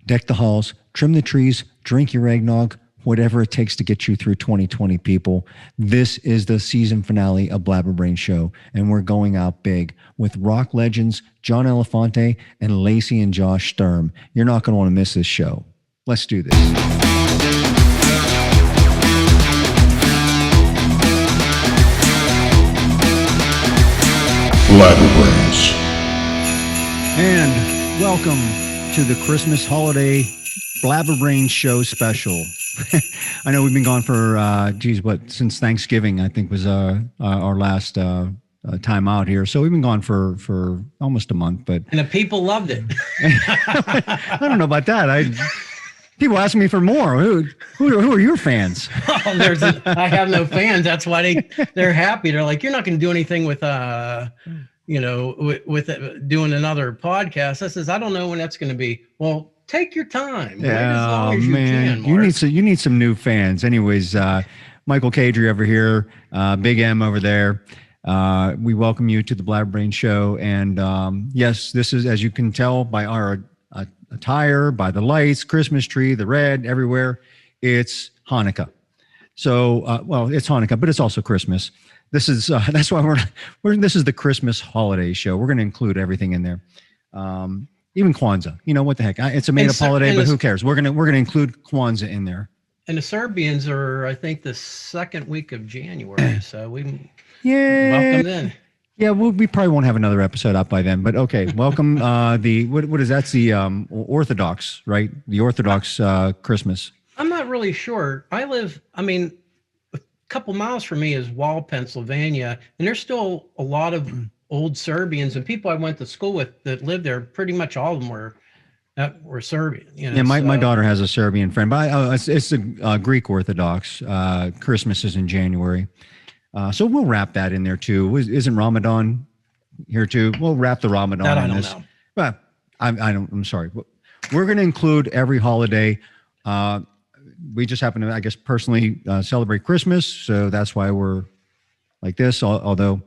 deck the halls, trim the trees, drink your eggnog, whatever it takes to get you through 2020, people. This is the season finale of Blabber Brain Show, and we're going out big with rock legends John Elefante and Lacey and Josh Sturm. You're not going to want to miss this show. Let's do this. Blabber Brains. And welcome to the Christmas holiday Blabber Brains Show special. I know we've been gone for, since Thanksgiving, I think was our last time out here. So we've been gone for almost a month. But and the people loved it. I don't know about that. People ask me for more. Who are your fans? Oh, I have no fans. That's why they're happy. They're like, you're not going to do anything with doing another podcast. I says, I don't know when that's going to be. Well, take your time. Yeah, man, you need some new fans. Anyways, Michael Cadry over here, Big M over there. We welcome you to the Blabber Brain Show. And yes, this is, as you can tell by our attire, by the lights, Christmas tree, the red everywhere. It's Hanukkah. So, it's Hanukkah, but it's also Christmas. This is that's why this is the Christmas holiday show. We're going to include everything in there. Even Kwanzaa, what the heck? It's a made-up holiday, but who cares? We're gonna include Kwanzaa in there. And the Serbians are, I think, the second week of January. So welcome in. Yeah, we probably won't have another episode up by then, but okay. Welcome. What is that? That's the Orthodox, right? The Orthodox Christmas. I'm not really sure. A couple miles from me is Wall, Pennsylvania, and there's still a lot of old Serbians and people I went to school with that lived there. Pretty much all of them were Serbian. Yeah, my daughter has a Serbian friend, but it's a Greek Orthodox. Christmas is in January, so we'll wrap that in there too. Isn't Ramadan here too? We'll wrap the Ramadan that in I this. Know. But I'm sorry. We're going to include every holiday. We just happen to, I guess, personally celebrate Christmas, so that's why we're like this. Although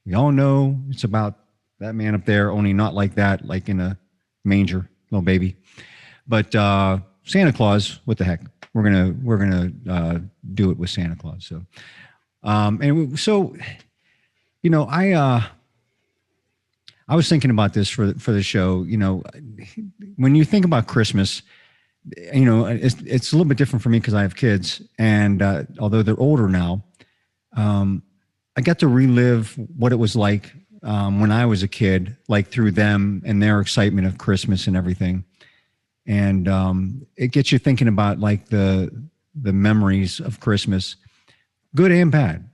we all know it's about that man up there, only not like that, like in a manger, little baby. But Santa Claus, what the heck? We're gonna do it with Santa Claus. So, I was thinking about this for the show. When you think about Christmas, it's a little bit different for me because I have kids, and although they're older now, I got to relive what it was like when I was a kid, like through them and their excitement of Christmas and everything. And it gets you thinking about like the memories of Christmas, good and bad.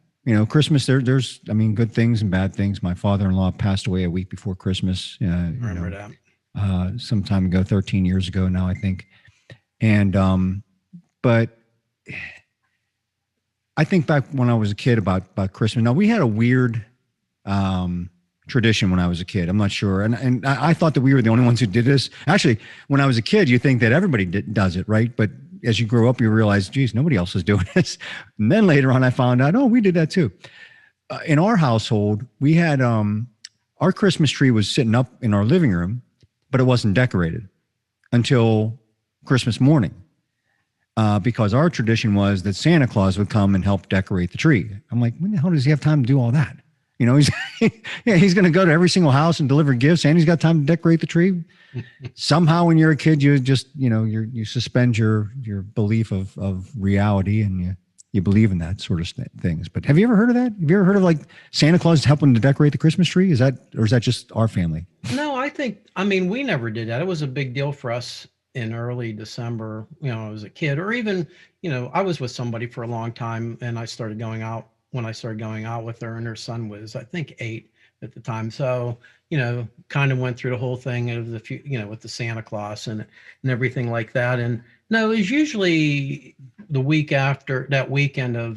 Christmas, there's good things and bad things. My father-in-law passed away a week before Christmas. Remember that? Some time ago, 13 years ago now, I think. And but I think back when I was a kid about Christmas. Now, we had a weird tradition when I was a kid. I'm not sure. And I thought that we were the only ones who did this. Actually, when I was a kid, you think that everybody does it, right? But as you grow up, you realize, geez, nobody else is doing this. And then later on, I found out, we did that too. In our household, we had our Christmas tree was sitting up in our living room, but it wasn't decorated until Christmas morning. Because our tradition was that Santa Claus would come and help decorate the tree. I'm like, when the hell does he have time to do all that? He's going to go to every single house and deliver gifts, and he's got time to decorate the tree. Somehow, when you're a kid, you just, you suspend your belief of reality, and you believe in that sort of things. But have you ever heard of that? Have you ever heard of like Santa Claus helping to decorate the Christmas tree? Is that just our family? No, we never did that. It was a big deal for us in early December, as a kid, or even, I was with somebody for a long time, and I started going out with her, and her son was, I think, 8 at the time. So, kind of went through the whole thing of with the Santa Claus and everything like that. And no, it was usually the week after that weekend of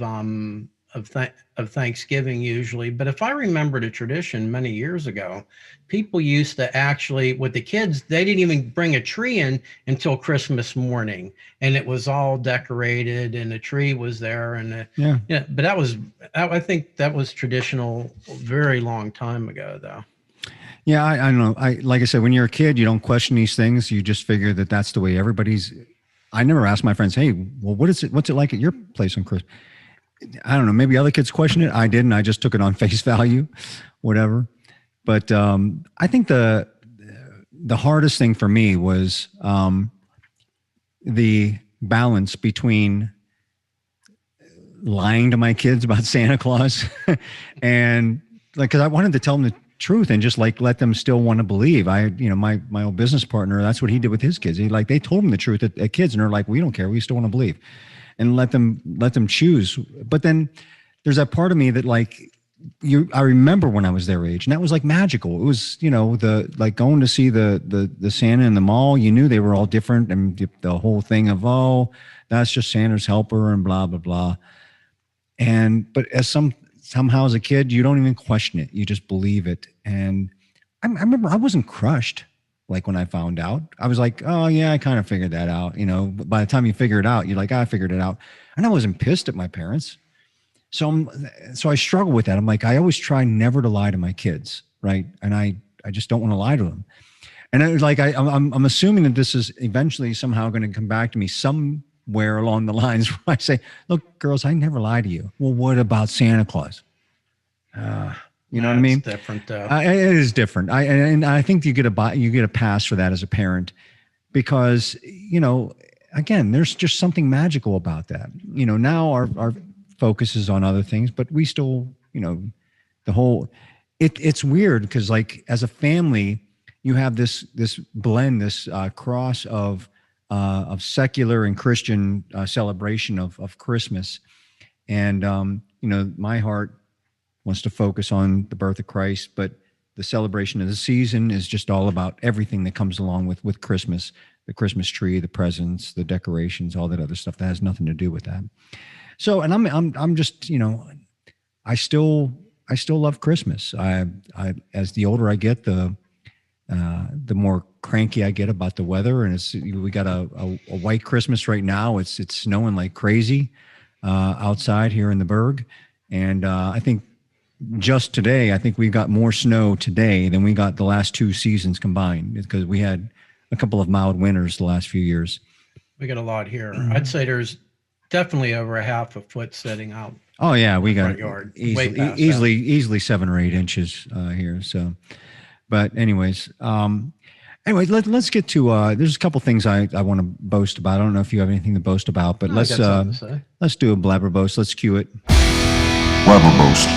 Thanksgiving usually. But if I remember the tradition many years ago, people used to actually, with the kids, they didn't even bring a tree in until Christmas morning, and it was all decorated and the tree was there. And but I think that was traditional a very long time ago, though. Yeah, I don't know. Like I said, when you're a kid, you don't question these things. You just figure that that's the way everybody's. I never asked my friends, "Hey, well, what is it? What's it like at your place on Christmas?" I don't know. Maybe other kids question it. I didn't. I just took it on face value, whatever. But I think the hardest thing for me was the balance between lying to my kids about Santa Claus and like, cause I wanted to tell them the truth and just like let them still want to believe. My old business partner, that's what he did with his kids. They told him the truth at kids and they're like, we don't care. We still want to believe and let them choose. But then there's that part of me that I remember when I was their age and that was like magical. It was, like going to see the Santa in the mall, you knew they were all different and the whole thing of, oh, that's just Santa's helper and blah, blah, blah. But somehow as a kid, you don't even question it. You just believe it. And I remember I wasn't crushed. Like when I found out, I was like, oh yeah, I kind of figured that out. But by the time you figure it out, you're like, I figured it out. And I wasn't pissed at my parents. So I struggle with that. I'm like, I always try never to lie to my kids. Right. And I just don't want to lie to them. And it was like, I'm assuming that this is eventually somehow going to come back to me somewhere along the lines where I say, look, girls, I never lie to you. Well, what about Santa Claus? You know what I mean? It's different. It is different. I think you get a pass for that as a parent because, again, there's just something magical about that. Now our focus is on other things, but we still, it's weird because like as a family, you have this blend, this cross of secular and Christian celebration of Christmas. And, my heart wants to focus on the birth of Christ, but the celebration of the season is just all about everything that comes along with Christmas, the Christmas tree, the presents, the decorations, all that other stuff that has nothing to do with that. So, and I'm just, I still love Christmas. I as the older I get, the more cranky I get about the weather. And we got a white Christmas right now. It's snowing like crazy outside here in the Berg. And I think just today, I think we've got more snow today than we got the last two seasons combined because we had a couple of mild winters the last few years. We got a lot here. I'd say there's definitely over a half a foot setting out. Oh yeah, we got yard. easily 7 or 8 inches here. So, but anyways, let's get to. There's a couple things I want to boast about. I don't know if you have anything to boast about, but let's do a blabber boast. Let's cue it. Blabber boast.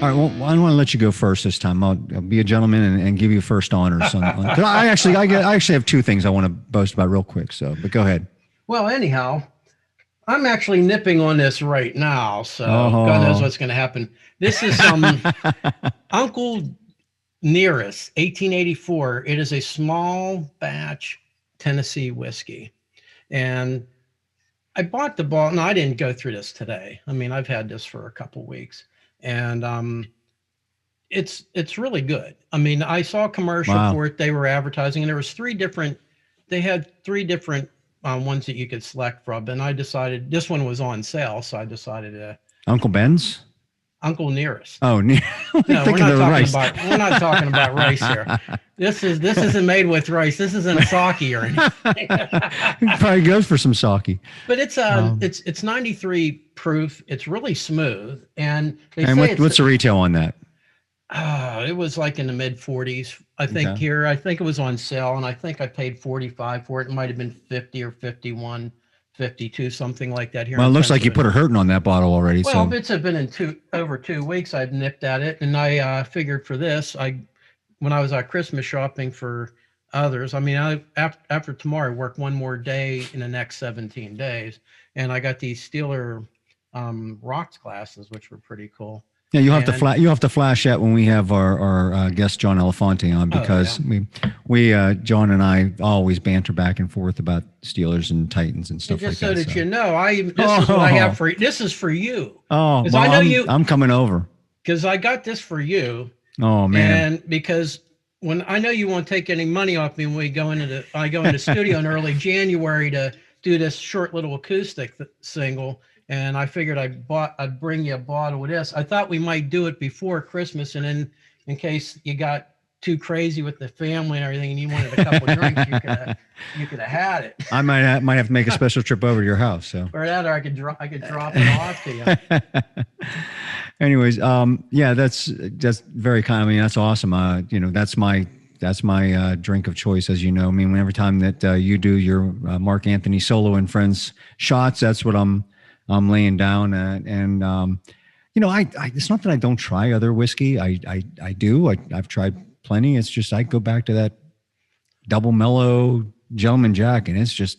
All right. Well, I want to let you go first this time. I'll be a gentleman and give you first honors. I actually have 2 things I want to boast about real quick. So, but go ahead. Well, anyhow, I'm actually nipping on this right now, so God knows what's going to happen. This is Uncle Nearest, 1884. It is a small batch Tennessee whiskey, and I bought the bottle. No, I didn't go through this today. I mean, I've had this for a couple weeks. And it's really good. I mean, I saw a commercial for it. They were advertising, and there was 3 different. They had 3 different ones that you could select from, and I decided this one was on sale, so I decided to. Uncle Ben's. Uncle Nearest. Oh, no, we're not talking about rice here. This isn't made with rice. This isn't sake or anything. Probably goes for some sake. But it's 93 proof. It's really smooth, and what's the retail on that? It was like in the mid 40s. I think here. I think it was on sale, and I think I paid 45 for it. It might have been 50 or 51. 52, something like that here. Well, it looks like you put a hurting on that bottle already. Well, bits have been in over 2 weeks. I've nipped at it, and I figured for this, when I was out Christmas shopping for others, I mean, after tomorrow, I work 1 more day in the next 17 days, and I got these Steeler rocks glasses, which were pretty cool. Yeah, you have to flash that when we have our guest John Elefante on because we John and I always banter back and forth about Steelers and Titans and stuff like that. Just so that you know, this is what I have for you. This is for you. Oh, well, I'm coming over because I got this for you. Oh man! And because when I know you won't take any money off me when I go into studio in early January to do this short little acoustic single. and I figured I'd bring you a bottle of this. I thought we might do it before Christmas, and then in case you got too crazy with the family and everything, and you wanted a couple of drinks, you could have had it. I might have to make a special trip over to your house. So Or that, or I could drop it off to you. anyways, yeah, that's very kind. I mean, that's awesome. You know, that's my drink of choice, as you know. I mean, every time that you do your Mark Anthony Solo and Friends shots, that's what I'm laying down. And you know, I it's not that I don't try other whiskey. I do. I've tried plenty. It's just I go back to that double mellow Gentleman Jack, and it's just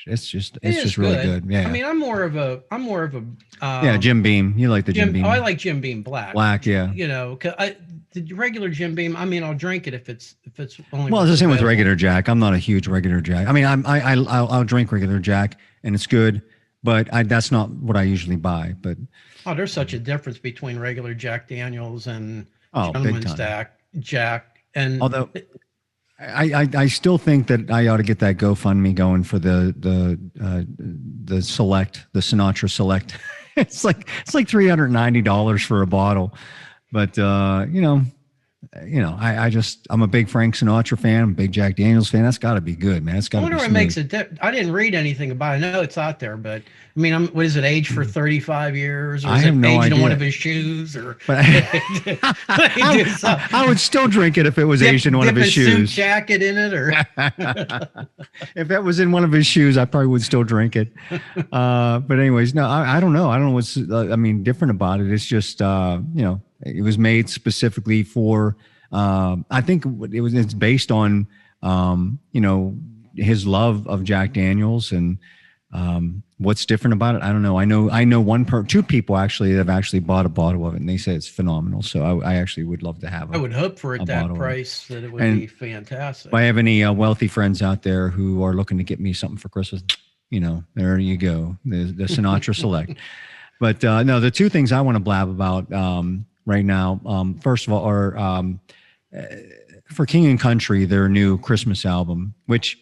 really good. Yeah. I mean, I'm more of a yeah, Jim Beam. You like the Jim Beam? I like Jim Beam Black. Black, yeah. You know, the regular Jim Beam. I mean, I'll drink it if it's only. Well, it's the same with regular Jack. I'm not a huge regular Jack. I mean, I'll drink regular Jack, and it's good, but that's not what I usually buy. But there's such a difference between regular Jack Daniels and big Gentleman's time. Jack. And although I still think that I ought to get that GoFundMe going for the Select, the Sinatra Select. it's like $390 for a bottle, but I'm a big Frank Sinatra fan, I'm a big Jack Daniels fan. That's got to be good, man. It's got to be I wonder what makes it. I didn't read anything about it. I know it's out there, but I mean, what is it? Aged for 35 years, or I is have it no aged idea. in one of his shoes, or? But I would still drink it if it was aged in one of his shoes. Suit jacket in it, or if that was in one of his shoes, I probably would still drink it. But anyways, no, I don't know. I don't know what's different about it. It's just it was made specifically for. I think it's based on his love of Jack Daniels, and what's different about it, I don't know. I know two people actually that have actually bought a bottle of it, and they say it's phenomenal. So I actually would love to have. I would hope for it that price that it would be fantastic. If I have any wealthy friends out there who are looking to get me something for Christmas, there you go, the Sinatra Select. But no, the two things I want to blab about right now, first of all, are for King and Country, their new Christmas album, which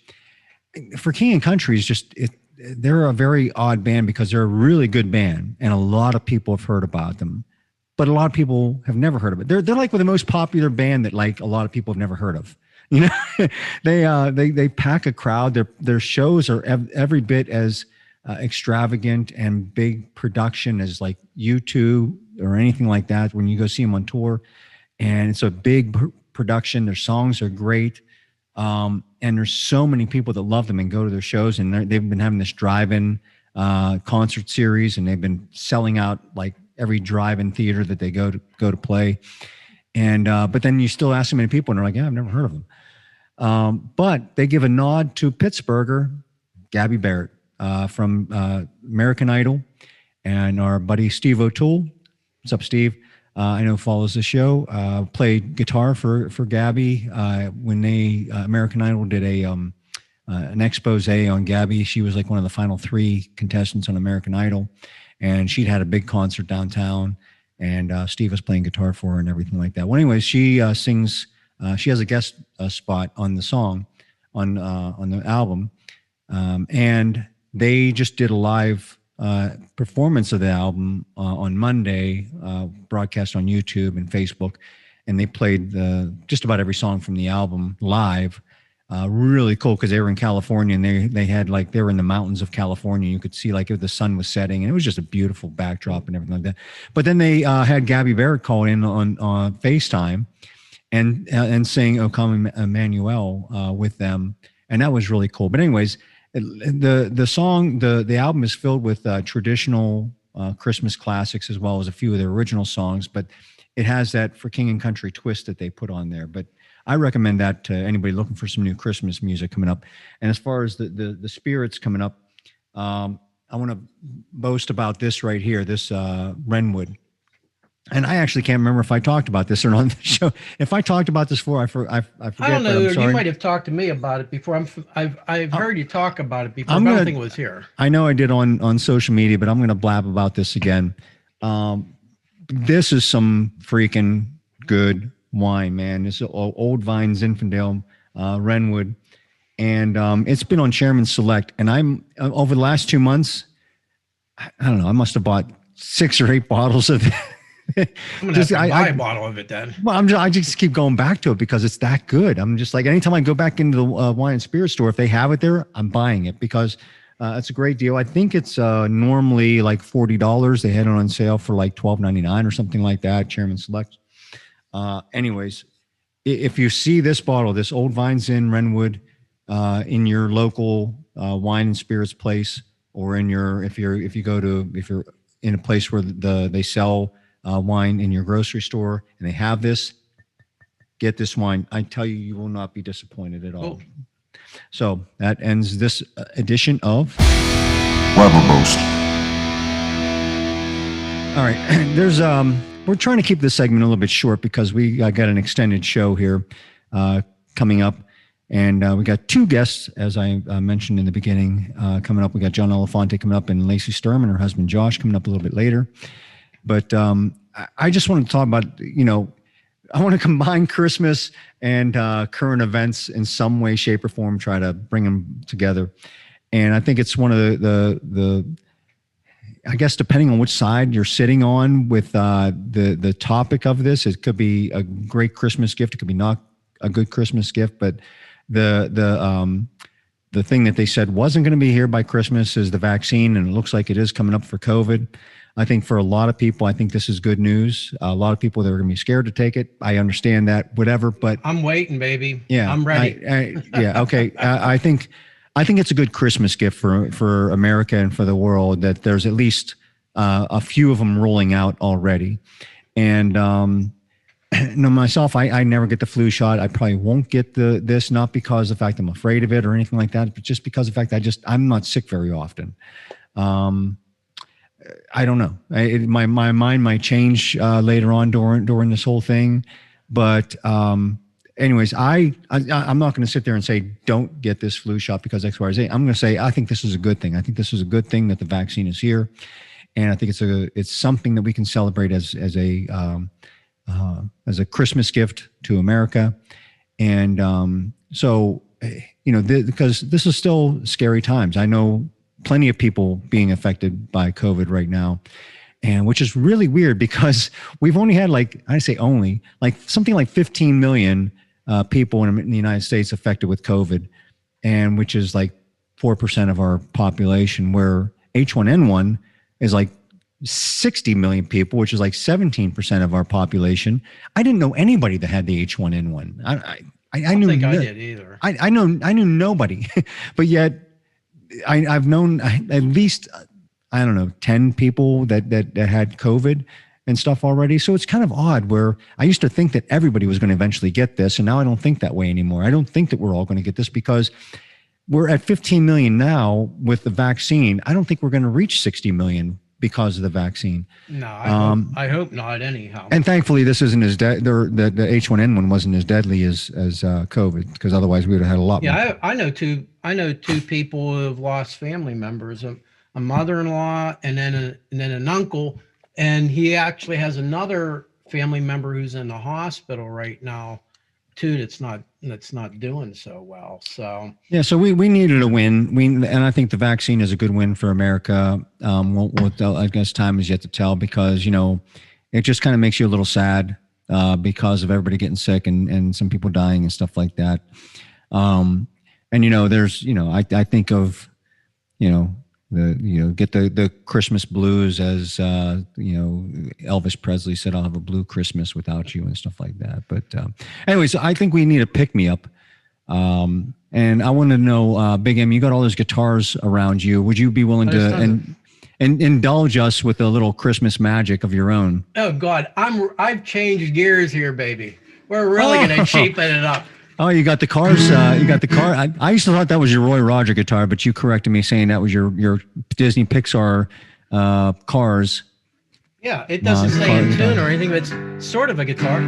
for King and Country is just they're a very odd band because they're a really good band, and a lot of people have heard about them, but a lot of people have never heard of it. They're like the most popular band that like a lot of people have never heard of. They pack a crowd. Their shows are every bit as extravagant and big production as like U2 or anything like that when you go see them on tour. And it's a big production. Their songs are great. And there's so many people that love them and go to their shows. And they've been having this drive-in concert series, and they've been selling out like every drive-in theater that they go to play. And but then you still ask so many people, and they're like, "Yeah, I've never heard of them." But they give a nod to Pittsburgher, Gabby Barrett from American Idol, and our buddy Steve O'Toole. What's up, Steve? I know follows the show, played guitar for Gabby when they American Idol did an expose on Gabby. She was like one of the final 3 contestants on American Idol, and she'd had a big concert downtown, and Steve was playing guitar for her and everything like that. Well, anyways, she sings. She has a guest spot on the song on the album, and they just did a live performance of the album on Monday, broadcast on YouTube and Facebook, and they played just about every song from the album live. Really cool because they were in California, and they had like they were in the mountains of California. You could see like if the sun was setting, and it was just a beautiful backdrop and everything like that. But then they had Gabby Barrett call in on FaceTime and sing "O Come Emmanuel" with them, and that was really cool. But anyways, the song, the album is filled with traditional Christmas classics as well as a few of their original songs, but it has that for King and Country twist that they put on there. But I recommend that to anybody looking for some new Christmas music coming up. And as far as the spirits coming up, I want to boast about this right here, this Renwood. And I actually can't remember if I talked about this or not on the show. If I talked about this before, I forget. I don't know. I'm sorry. You might have talked to me about it before. I've heard you talk about it before. I don't think it was here. I know I did on social media, but I'm going to blab about this again. This is some freaking good wine, man. This is Old Vine Zinfandel, Renwood, and it's been on Chairman's Select. And I'm over the last 2 months, I don't know. I must have bought 6 or 8 bottles of it. I'm gonna have to buy a bottle of it then. Well, I just keep going back to it because it's that good. I'm just like, anytime I go back into the wine and spirit store, if they have it there, I'm buying it because it's a great deal. I think it's normally like $40. They had it on sale for like $12.99 or something like that. Chairman Select. Anyways, if you see this bottle, this Old Vine Zin Renwood, in your local wine and spirits place, or in your if you're in a place where they sell wine in your grocery store and they have this, get this wine. I tell you, you will not be disappointed at all. So that ends this edition of Blabber boast. All right. There's we're trying to keep this segment a little bit short because we got an extended show here coming up. And we got 2 guests, as I mentioned in the beginning, coming up. We got John Elefante coming up and Lacey Sturm and her husband Josh coming up a little bit later. But I just want to talk about, I want to combine Christmas and current events in some way, shape, or form, try to bring them together. And I think it's one of the I guess, depending on which side you're sitting on with the topic of this, it could be a great Christmas gift. It could be not a good Christmas gift, but the thing that they said wasn't going to be here by Christmas is the vaccine, and it looks like it is coming up for COVID. I think for a lot of people, I think this is good news. A lot of people that are going to be scared to take it. I understand that, whatever, but I'm waiting, baby. Yeah, I'm ready. Yeah, okay. I think it's a good Christmas gift for America and for the world that there's at least a few of them rolling out already, and. Myself, I never get the flu shot. I probably won't get this, not because of the fact I'm afraid of it or anything like that, but just because of the fact that I'm not sick very often. I don't know. My mind might change later on during this whole thing, but anyways, I'm not going to sit there and say don't get this flu shot because X, Y, or Z. I'm going to say I think this is a good thing. I think this is a good thing that the vaccine is here, and I think it's something that we can celebrate as a Christmas gift to America. And so, because this is still scary times. I know plenty of people being affected by COVID right now, and which is really weird because we've only had something like 15 million people in the United States affected with COVID, and which is like 4% of our population, where H1N1 is like 60 million people, which is like 17% of our population. I didn't know anybody that had the H1N1. I don't think I did either. I knew nobody, but yet I've known at least, I don't know, 10 people that had COVID and stuff already. So it's kind of odd where I used to think that everybody was going to eventually get this. And now I don't think that way anymore. I don't think that we're all going to get this because we're at 15 million now with the vaccine. I don't think we're going to reach 60 million because of the vaccine. No, I hope not anyhow. And thankfully this isn't as the H1N1 wasn't as deadly as COVID, because otherwise we would have had a lot more. Yeah, I know two people who have lost family members, a mother-in-law and then an uncle, and he actually has another family member who's in the hospital right now too, that's not doing so well. So yeah, so we needed a win. And I think the vaccine is a good win for America. I guess time is yet to tell, because it just kind of makes you a little sad because of everybody getting sick and some people dying and stuff like that. And there's I think of get the Christmas blues, as Elvis Presley said, I'll have a blue Christmas without you, and stuff like that. But anyways, I think we need a pick-me-up. And I want to know, Big M, you got all those guitars around you. Would you be willing to indulge us with a little Christmas magic of your own? Oh God, I've changed gears here, baby. We're really gonna cheapen it up. Oh, you got the cars. You got the car. I used to thought that was your Roy Roger guitar, but you corrected me saying that was your Disney Pixar Cars. Yeah, it doesn't say in tune or anything, but it's sort of a guitar.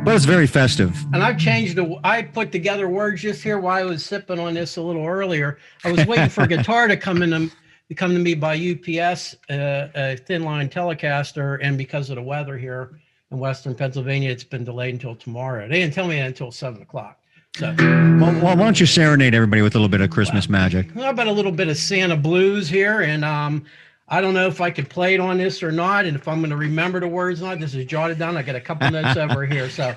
But it's very festive. And I put together words just here while I was sipping on this a little earlier. I was waiting for a guitar to come to me by UPS, a thin line Telecaster, and because of the weather here in Western Pennsylvania, it's been delayed until tomorrow. They didn't tell me that until 7 o'clock. So, Well, why don't you serenade everybody with a little bit of Christmas magic? how about a little bit of Santa blues here? And I don't know if I could play it on this or not, and if I'm going to remember the words or not. This is jotted down. I got a couple notes over here. So,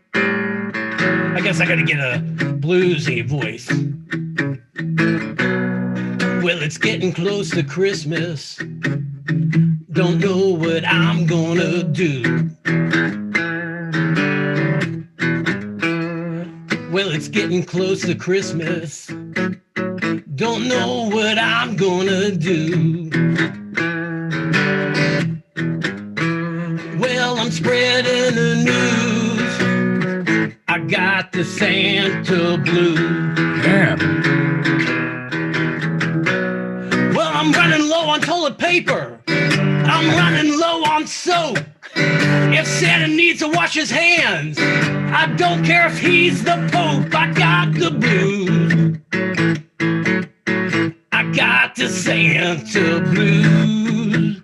I guess I got to get a bluesy voice. Well, it's getting close to Christmas. Don't know what I'm gonna do. Well, it's getting close to Christmas. Don't know what I'm gonna do. Well, I'm spreading the news. I got the Santa blues. Yeah. Well, I'm running low on toilet paper. I'm running low on soap. If Santa needs to wash his hands, I don't care if he's the Pope. I got the blues. I got the Santa blues.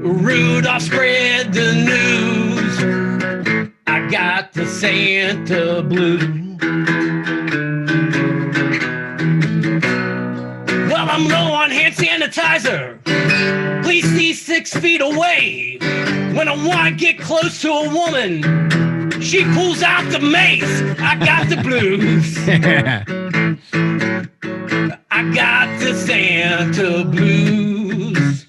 Rudolph spread the news. I got the Santa blues. Well, I'm low on hand sanitizer. Please stay 6 feet away. When I want to get close to a woman, she pulls out the mace. I got the blues. I got the Santa blues.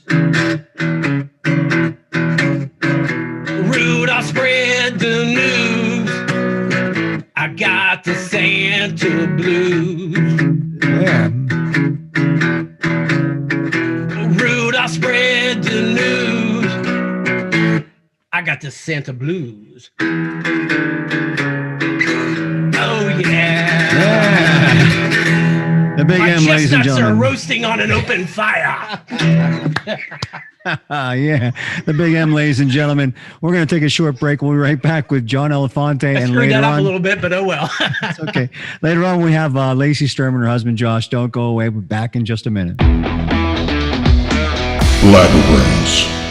Rudolph spread the news. I got the Santa blues. Yeah. Rudolph spread the news. I got the Santa blues. Oh yeah. Yeah. The big My M, ladies and chestnuts are gentlemen. roasting on an open fire. Yeah, the big M, ladies and gentlemen. We're going to take a short break. We'll be right back with John Elefante. I And screwed later that up on, a little bit, but oh well. it's okay. Later on, we have Lacey Sturman and her husband, Josh. Don't go away. We're back in just a minute. Blabber Brains.